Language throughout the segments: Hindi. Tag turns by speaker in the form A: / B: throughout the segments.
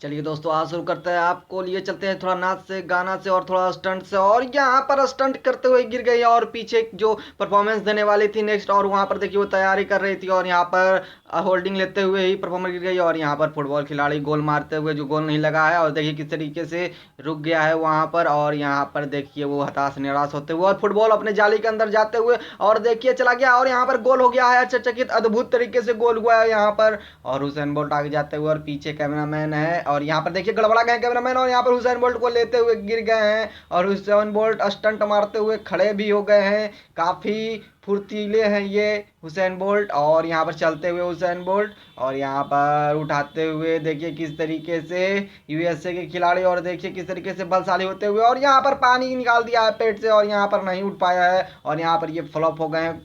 A: चलिए दोस्तों, आज शुरू करते हैं। आपको लिए चलते हैं थोड़ा नाच से, गाना से और थोड़ा स्टंट से। और यहाँ पर स्टंट करते हुए गिर गई और पीछे जो परफॉर्मेंस देने वाली थी नेक्स्ट, और वहाँ पर देखिए वो तैयारी कर रही थी और यहाँ पर होल्डिंग लेते हुए ही परफॉर्मर गिर गई। और यहाँ पर फुटबॉल खिलाड़ी गोल मारते हुए जो गोल नहीं लगा है, और देखिए किस तरीके से रुक गया है वहाँ पर। और यहाँ पर देखिए वो हताश निराश होते हुए और फुटबॉल अपने जाली के अंदर जाते हुए, और देखिए चला गया और यहाँ पर गोल हो गया है। चकित अद्भुत तरीके से गोल हुआ है यहाँ पर। और हुसैन बोल्ट आगे जाते हुए और पीछे कैमरामैन है, और यहाँ पर देखिए गड़बड़ा गए कैमरामैन, और यहाँ पर हुसैन बोल्ट को लेते हुए गिर गए हैं। और हुसैन बोल्ट स्टंट मारते हुए खड़े भी हो गए हैं। काफ़ी फुर्तीले हैं ये हुसैन बोल्ट। और यहाँ पर चलते हुए हुसैन बोल्ट, और यहाँ पर उठाते हुए देखिए किस तरीके से यूएसए के खिलाड़ी, और देखिए किस तरीके से बलशाली होते हुए, और यहाँ पर पानी निकाल दिया है पेट से, और यहाँ पर नहीं उठ पाया है। और यहाँ पर ये फ्लॉप हो गए हैं।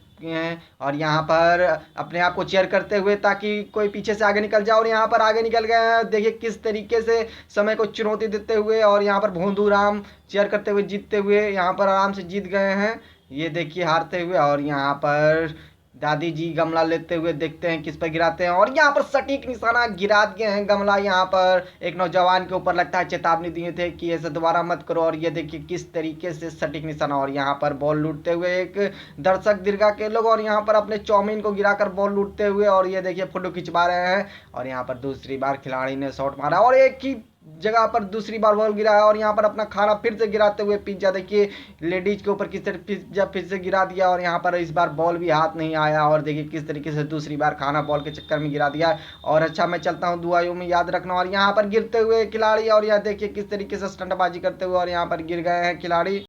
A: और यहाँ पर अपने आप को चेयर करते हुए ताकि कोई पीछे से आगे निकल जाए, और यहाँ पर आगे निकल गए हैं। देखिए किस तरीके से समय को चुनौती देते हुए, और यहाँ पर भोंदू राम चेयर करते हुए जीतते हुए यहाँ पर आराम से जीत गए हैं। ये देखिए हारते हुए, और यहाँ पर दादी जी गमला लेते हुए देखते हैं किस पर गिराते हैं, और यहाँ पर सटीक निशाना गिरा दिए हैं गमला। यहाँ पर एक नौजवान के ऊपर लगता है चेतावनी दिए थे कि ऐसे दोबारा मत करो। और ये देखिए किस तरीके से सटीक निशाना, और यहाँ पर बॉल लूटते हुए एक दर्शक दीर्घा के लोग, और यहाँ पर अपने चाउमीन को गिराकर बॉल लूटते हुए, और ये देखिए फोटो खिंचवा रहे हैं। और यहाँ पर दूसरी बार खिलाड़ी ने शॉट मारा और एक ही जगह पर दूसरी बार बॉल गिरा है, और यहाँ पर अपना खाना फिर से गिराते हुए पिज्जा देखिए लेडीज के ऊपर किस तरह पिज्जा फिर से गिरा दिया। और यहाँ पर इस बार बॉल भी हाथ नहीं आया, और देखिए किस तरीके से दूसरी बार खाना बॉल के चक्कर में गिरा दिया। और अच्छा मैं चलता हूँ, दुआओं में याद रखना। और यहाँ पर गिरते हुए खिलाड़ी, और यहाँ देखिए किस तरीके से स्टंटबाजी करते हुए, और यहाँ पर गिर गए हैं खिलाड़ी।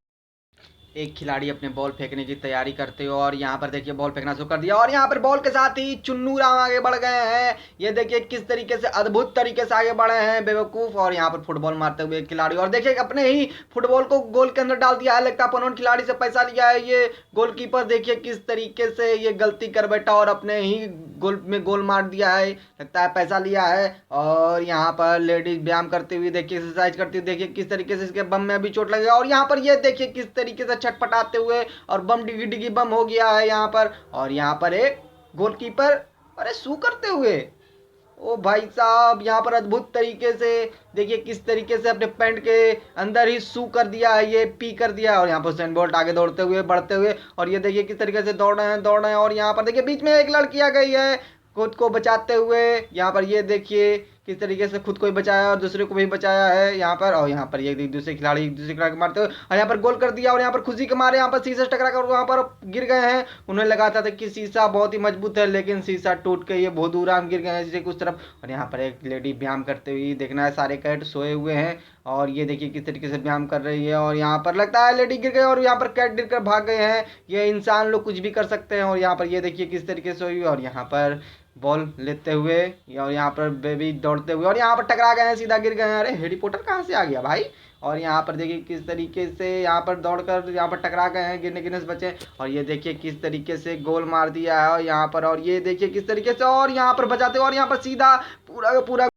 A: एक खिलाड़ी अपने बॉल फेंकने की तैयारी करते हो, और यहाँ पर देखिए बॉल फेंकना शुरू कर दिया, और यहाँ पर बॉल के साथ ही चुन्नू राम आगे बढ़ गए हैं। ये देखिए किस तरीके से अद्भुत तरीके से आगे बढ़े हैं बेवकूफ। और यहाँ पर फुटबॉल मारते हुए खिलाड़ी, और देखिए अपने ही फुटबॉल को गोल के अंदर डाल दिया है। लगता है अपोनेंट खिलाड़ी से पैसा लिया है ये गोलकीपर। देखिए किस तरीके से ये गलती कर बैठा और अपने ही गोल में गोल मार दिया है। लगता है पैसा लिया है। और यहाँ पर लेडीज व्यायाम करते हुए देखिए, एक्सरसाइज करते हुए देखिए किस तरीके से इसके बम में भी चोट लगेगा। और यहाँ पर ये देखिए किस तरीके से छटपटाते हुए, और बम डिगी डिगी बम हो गया है यहाँ पर। और यहाँ पर एक गोलकीपर अरे सू करते हुए, ओ भाई साहब यहाँ पर अद्भुत तरीके से देखिए किस तरीके से अपने पैंट के अंदर ही सू कर दिया है, ये पी कर दिया है। और यहाँ पर हुसैन बोल्ट आगे दौड़ते हुए बढ़ते हुए, और ये देखिए किस तरीके से दौड़ रहे हैं। और यहाँ पर देखिए बीच में एक लड़की आ गई है खुद को बचाते हुए। यहाँ पर ये देखिए किस तरीके से खुद को ही बचाया और दूसरे को भी बचाया है यहाँ पर। और यहाँ पर ये दूसरे खिलाड़ी को मारते हुए, और यहाँ पर गोल कर दिया। और यहाँ पर खुशी के मारे यहाँ पर शीशा टकरा कर वहाँ पर गिर गए हैं। उन्हें लगा था कि शीशा बहुत ही मजबूत है, लेकिन शीशा टूट के ये बहुत दूर गिर गए हैं शीशे की उस तरफ। और यहाँ पर एक लेडी व्यायाम करते हुए देखना है, सारे कैट सोए हुए हैं, और ये देखिए किस तरीके से व्यायाम कर रही है। और यहाँ पर लगता है लेडी गिर गई, और यहाँ पर कैट गिर कर भाग गए हैं। ये इंसान लोग कुछ भी कर सकते हैं। और यहाँ पर ये देखिए किस तरीके से हुई, और यहाँ पर बॉल लेते हुए, और यहाँ पर बेबी दौड़ते हुए, और यहाँ पर टकरा गए हैं, सीधा गिर गए हैं। अरे हैरी पॉटर कहाँ से आ गया भाई। और यहाँ पर देखिए किस तरीके से यहाँ पर दौड़कर यहाँ पर टकरा गए हैं, गिरने से बचे। और ये देखिए किस तरीके से गोल मार दिया है और यहाँ पर। और ये देखिए किस तरीके से, और यहाँ पर बचाते, और यहाँ पर सीधा पूरा का पूरा